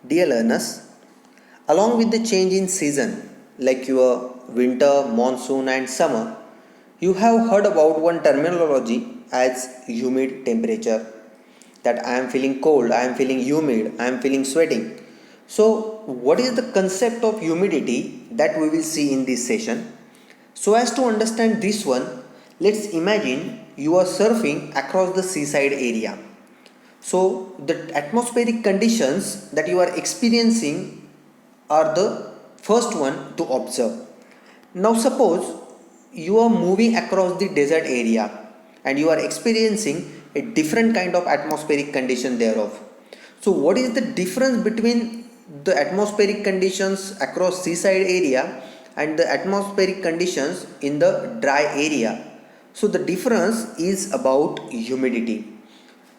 Dear learners, along with the change in season like your winter, monsoon, and summer, you have heard about one terminology as humid temperature. That I am feeling cold, I am feeling humid, I am feeling sweating. So, what is the concept of humidity that we will see in this session? So, as to understand this one, let's imagine you are surfing across the seaside area. So, the atmospheric conditions that you are experiencing are the first one to observe. Now, suppose you are moving across the desert area and you are experiencing a different kind of atmospheric condition thereof. So, what is the difference between the atmospheric conditions across seaside area and the atmospheric conditions in the dry area? So, the difference is about humidity.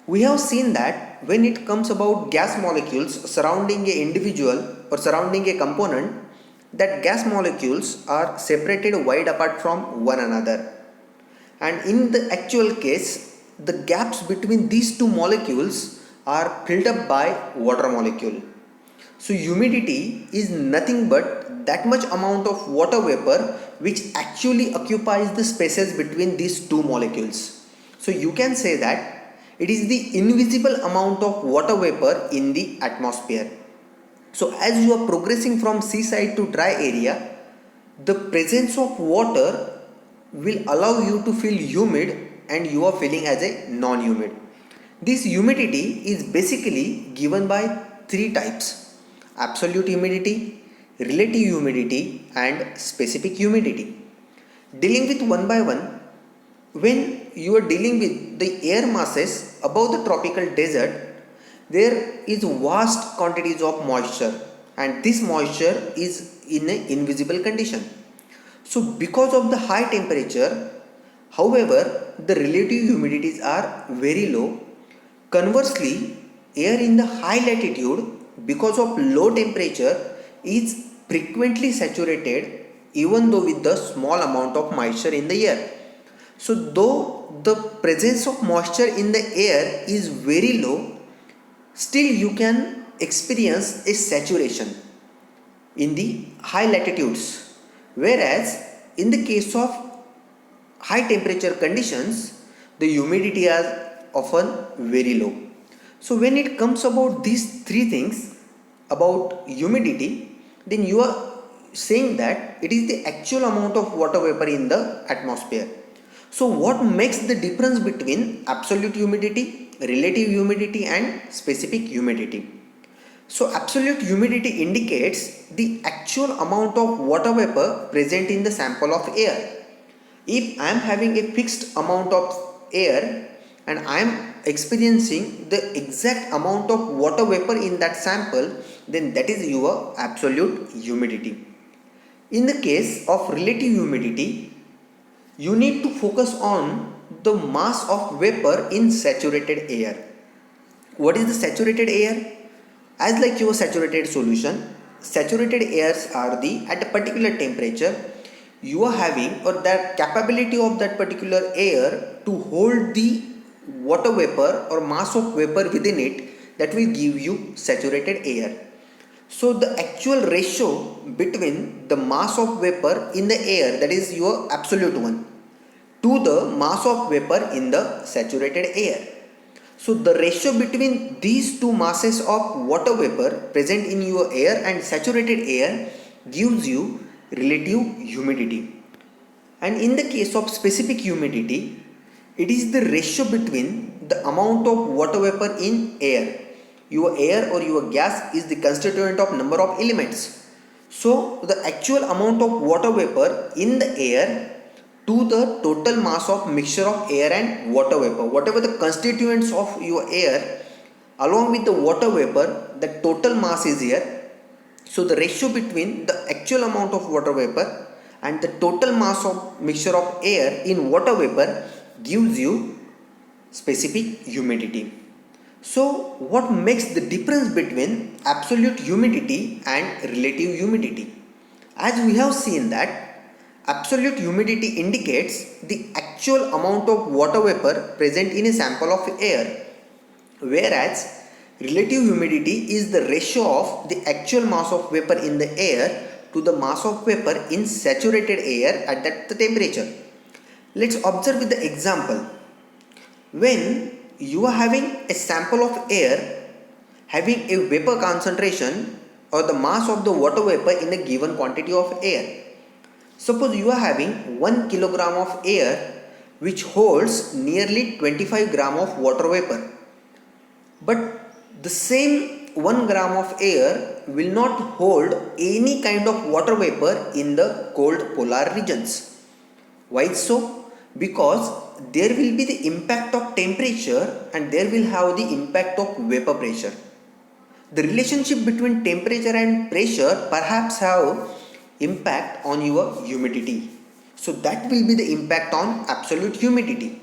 We have seen that when it comes about gas molecules surrounding a individual or surrounding a component, that gas molecules are separated wide apart from one another. And in the actual case, the gaps between these two molecules are filled up by water molecule. So humidity is nothing but that much amount of water vapor which actually occupies the spaces between these two molecules. So you can say that it is the invisible amount of water vapor in the atmosphere. So as you are progressing from seaside to dry area, the presence of water will allow you to feel humid and you are feeling as a non-humid. This humidity is basically given by three types: absolute humidity, relative humidity, and specific humidity. Dealing with one by one, when you are dealing with the air masses above the tropical desert, there is vast quantities of moisture, and this moisture is in an invisible condition. So because of the high temperature, however, the relative humidities are very low. Conversely, air in the high latitude, because of low temperature, is frequently saturated even though with the small amount of moisture in the air. So though the presence of moisture in the air is very low, still you can experience a saturation in the high latitudes. Whereas in the case of high temperature conditions, the humidity is often very low. So when it comes about these three things about humidity, then you are saying that it is the actual amount of water vapor in the atmosphere. So what makes the difference between absolute humidity, relative humidity, and specific humidity? So absolute humidity indicates the actual amount of water vapor present in the sample of air. If I am having a fixed amount of air and I am experiencing the exact amount of water vapor in that sample, then that is your absolute humidity. In the case of relative humidity, you need to focus on the mass of vapor in saturated air. What is the saturated air? As like your saturated solution, saturated airs are the at a particular temperature you are having, or that capability of that particular air to hold the water vapor or mass of vapor within it, that will give you saturated air. So the actual ratio between the mass of vapor in the air, that is your absolute one, to the mass of vapor in the saturated air. So the ratio between these two masses of water vapor present in your air and saturated air gives you relative humidity. And in the case of specific humidity, it is the ratio between the amount of water vapor in air. Your air or your gas is the constituent of number of elements. So the actual amount of water vapor in the air to the total mass of mixture of air and water vapor, whatever the constituents of your air along with the water vapor, the total mass is here. So the ratio between the actual amount of water vapor and the total mass of mixture of air in water vapor gives you specific humidity. So what makes the difference between absolute humidity and relative humidity? As we have seen that absolute humidity indicates the actual amount of water vapor present in a sample of air, whereas Relative humidity is the ratio of the actual mass of vapor in the air to the mass of vapor in saturated air at that temperature. Let's observe with the example. When you are having a sample of air having a vapor concentration or the mass of the water vapor in a given quantity of air. Suppose you are having 1 kilogram of air which holds nearly 25 gram of water vapor. But the same 1 gram of air will not hold any kind of water vapor in the cold polar regions. Why so? Because there will be the impact of temperature and there will have the impact of vapor pressure. The relationship between temperature and pressure perhaps have impact on your humidity. So that will be the impact on absolute humidity.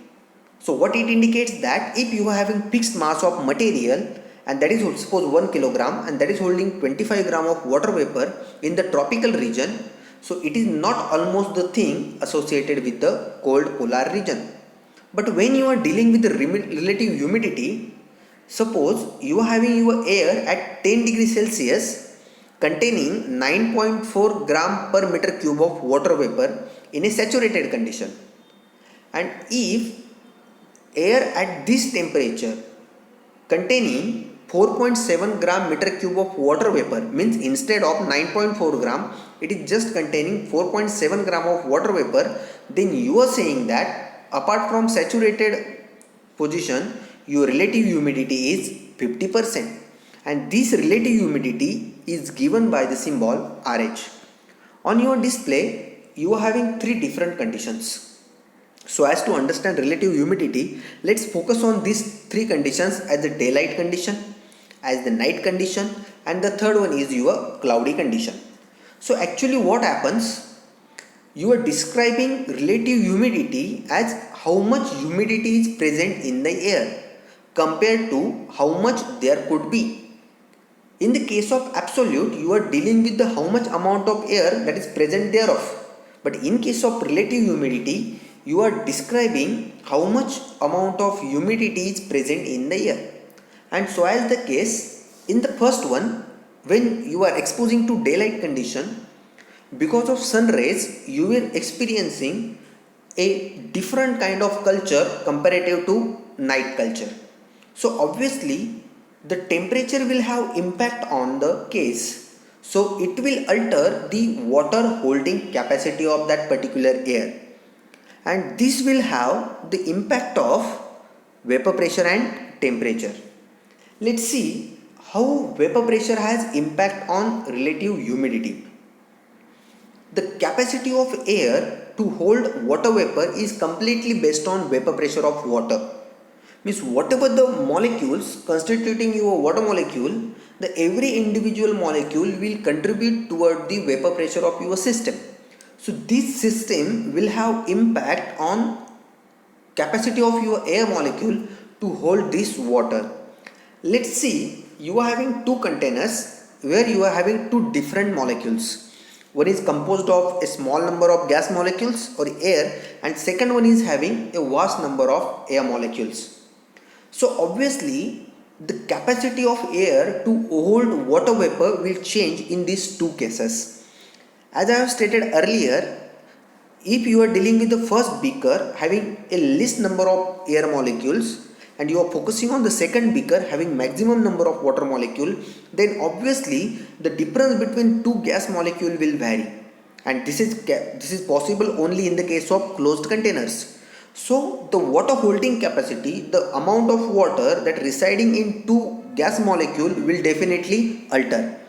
So what it indicates that if you are having fixed mass of material and that is suppose 1 kilogram and that is holding 25 gram of water vapor in the tropical region, so it is not almost the thing associated with the cold polar region. But when you are dealing with the relative humidity, suppose you are having your air at 10 degrees Celsius containing 9.4 gram per meter cube of water vapor in a saturated condition. And if air at this temperature containing 4.7 gram meter cube of water vapor means instead of 9.4 gram it is just containing 4.7 gram of water vapor, then you are saying that apart from saturated position your relative humidity is 50%, and this relative humidity is given by the symbol RH. On your display you are having three different conditions. So as to understand relative humidity, let's focus on these three conditions as the daylight condition, as the night condition, and the third one is your cloudy condition. So actually what happens, you are describing relative humidity as how much humidity is present in the air compared to how much there could be. In the case of absolute, you are dealing with the how much amount of air that is present thereof. But in case of relative humidity, you are describing how much amount of humidity is present in the air. And so as the case, in the first one, when you are exposing to daylight condition, because of sun rays, you are experiencing a different kind of culture comparative to night culture. So obviously, the temperature will have impact on the case. So it will alter the water holding capacity of that particular air, and this will have the impact of vapor pressure and temperature. Let's see how vapor pressure has impact on relative humidity. The capacity of air to hold water vapor is completely based on vapor pressure of water. Means whatever the molecules constituting your water molecule, the every individual molecule will contribute toward the vapor pressure of your system. So this system will have impact on capacity of your air molecule to hold this water. Let's see, you are having two containers where you are having two different molecules. One is composed of a small number of gas molecules or air, and second one is having a vast number of air molecules. So obviously the capacity of air to hold water vapor will change in these two cases. As I have stated earlier, if you are dealing with the first beaker having a least number of air molecules and you are focusing on the second beaker having maximum number of water molecule, then obviously the difference between two gas molecule will vary, and this is possible only in the case of closed containers. So the water holding capacity, the amount of water that residing in two gas molecule will definitely alter.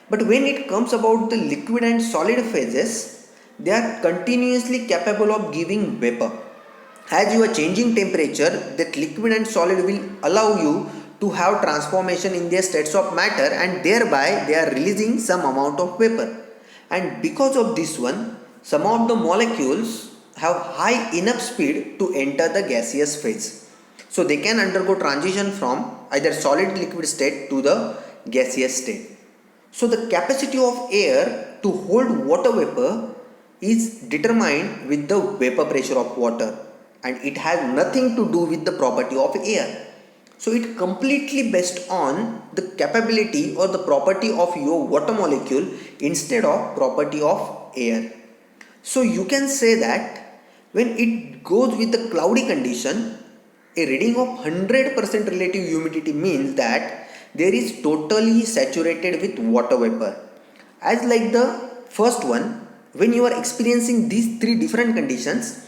But when it comes about the liquid and solid phases, they are continuously capable of giving vapor. As you are changing temperature, that liquid and solid will allow you to have transformation in their states of matter, and thereby they are releasing some amount of vapor. And because of this one, some of the molecules have high enough speed to enter the gaseous phase. So they can undergo transition from either solid liquid state to the gaseous state. So the capacity of air to hold water vapor is determined with the vapor pressure of water, and it has nothing to do with the property of air. So it completely based on the capability or the property of your water molecule instead of property of air. So you can say that when it goes with the cloudy condition, a reading of 100% relative humidity means that there is totally saturated with water vapor. As like the first one, when you are experiencing these three different conditions,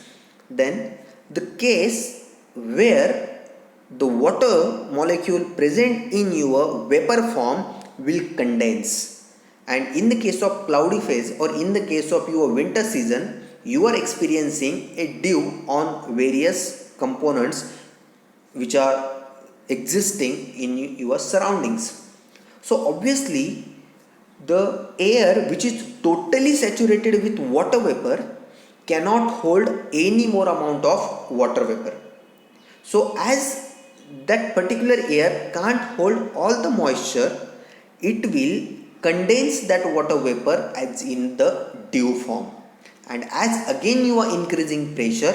then the case where the water molecule present in your vapor form will condense, and in the case of cloudy phase or in the case of your winter season, you are experiencing a dew on various components which are existing in your surroundings. So obviously the air which is totally saturated with water vapor cannot hold any more amount of water vapor. So as that particular air can't hold all the moisture, it will condense that water vapor as in the dew form. And as again you are increasing pressure,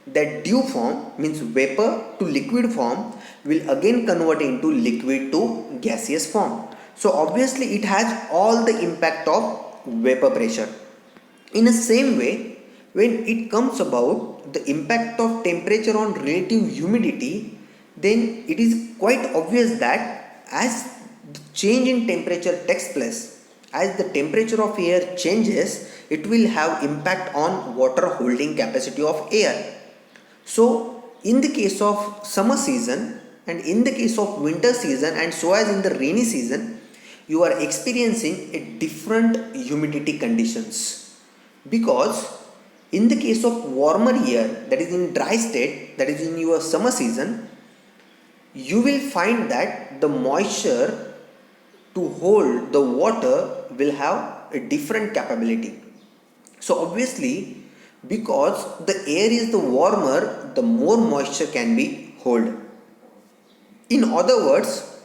that dew form means vapor to liquid form will again convert into liquid to gaseous form. So obviously it has all the impact of vapor pressure. In the same way, when it comes about the impact of temperature on relative humidity, then it is quite obvious that as the change in temperature takes place, as the temperature of air changes, it will have impact on water holding capacity of air. So, in the case of summer season and in the case of winter season and so as in the rainy season, you are experiencing a different humidity conditions, because in the case of warmer air, that is in dry state, that is in your summer season, you will find that the moisture to hold the water will have a different capability. So obviously, because the air is the warmer, the more moisture can be held. In other words,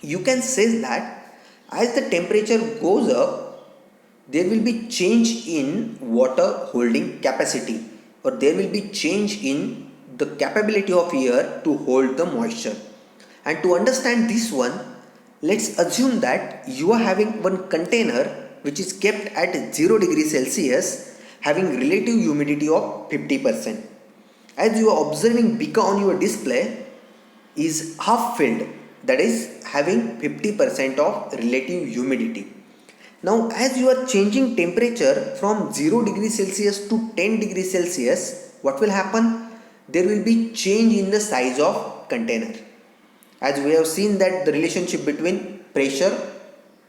you can say that as the temperature goes up, there will be change in water holding capacity, or there will be change in the capability of air to hold the moisture. And to understand this one, let's assume that you are having one container which is kept at 0 degree Celsius having relative humidity of 50%. As you are observing beaker on your display is half filled, that is having 50% of relative humidity. Now as you are changing temperature from 0 degree Celsius to 10 degree Celsius, what will happen? There will be change in the size of container. As we have seen that the relationship between pressure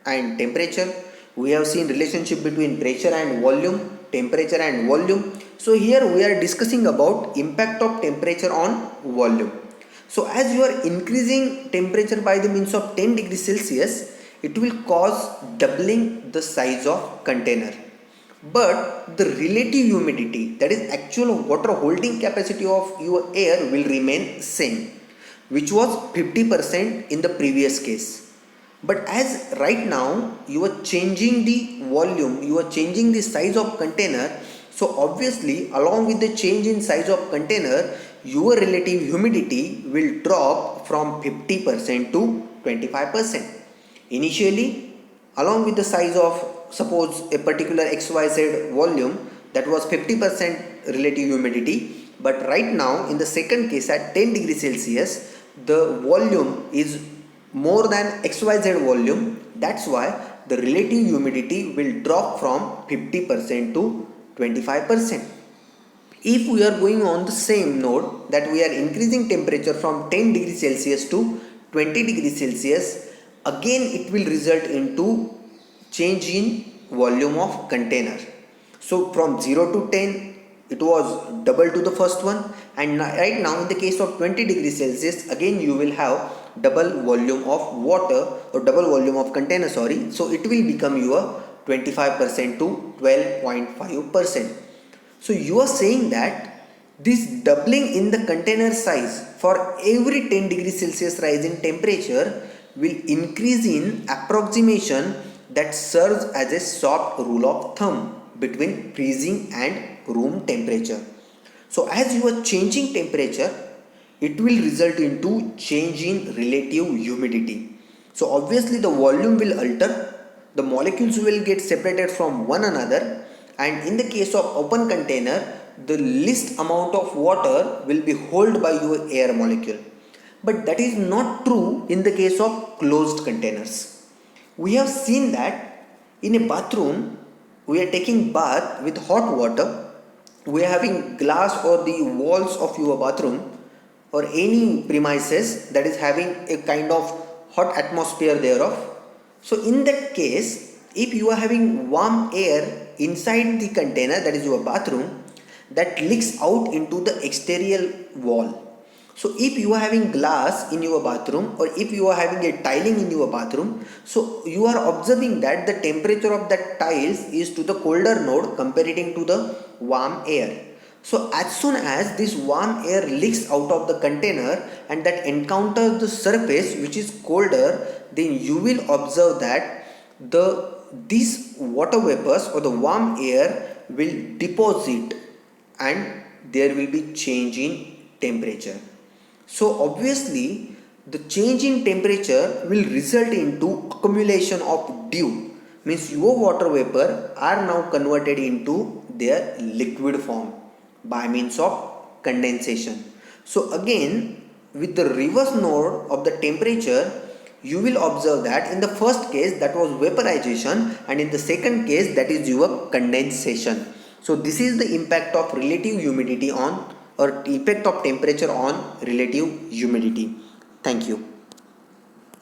and temperature, we have seen relationship between pressure and volume, temperature and volume. So here we are discussing about impact of temperature on volume. So as you are increasing temperature by the means of 10 degrees Celsius, it will cause doubling the size of container. But the relative humidity, that is actual water holding capacity of your air, will remain same, which was 50% in the previous case. But as right now you are changing the volume, you are changing the size of container, so obviously along with the change in size of container, your relative humidity will drop from 50% to 25%. Initially, along with the size of, suppose a particular XYZ volume, that was 50% relative humidity, but right now in the second case at 10 degrees Celsius, the volume is more than XYZ volume. That's why the relative humidity will drop from 50% to 25%. If we are going on the same node, that we are increasing temperature from 10 degrees Celsius to 20 degrees Celsius, again it will result into change in volume of container. So from 0 to 10, it was double to the first one, and right now in the case of 20 degrees Celsius, again you will have double volume of water or double volume of container, so it will become your 25% to 12.5%. So you are saying that this doubling in the container size for every 10 degrees Celsius rise in temperature will increase in approximation that serves as a soft rule of thumb between freezing and room temperature. So as you are changing temperature, it will result into change in relative humidity. So obviously the volume will alter, the molecules will get separated from one another, and in the case of open container, the least amount of water will be held by your air molecule. But that is not true in the case of closed containers. We have seen that in a bathroom, we are taking bath with hot water, we are having glass or the walls of your bathroom or any premises that is having a kind of hot atmosphere thereof. So in that case, if you are having warm air inside the container, that is your bathroom, that leaks out into the exterior wall. So if you are having glass in your bathroom or if you are having a tiling in your bathroom, so you are observing that the temperature of that tiles is to the colder node comparing to the warm air. So as soon as this warm air leaks out of the container and that encounters the surface which is colder, then you will observe that these water vapors or the warm air will deposit and there will be change in temperature. So obviously the change in temperature will result into accumulation of dew, means your water vapor are now converted into their liquid form by means of condensation. So again, with the reverse node of the temperature, you will observe that in the first case that was vaporization and in the second case that is your condensation. So this is the impact of relative humidity on, or effect of temperature on relative humidity. Thank you.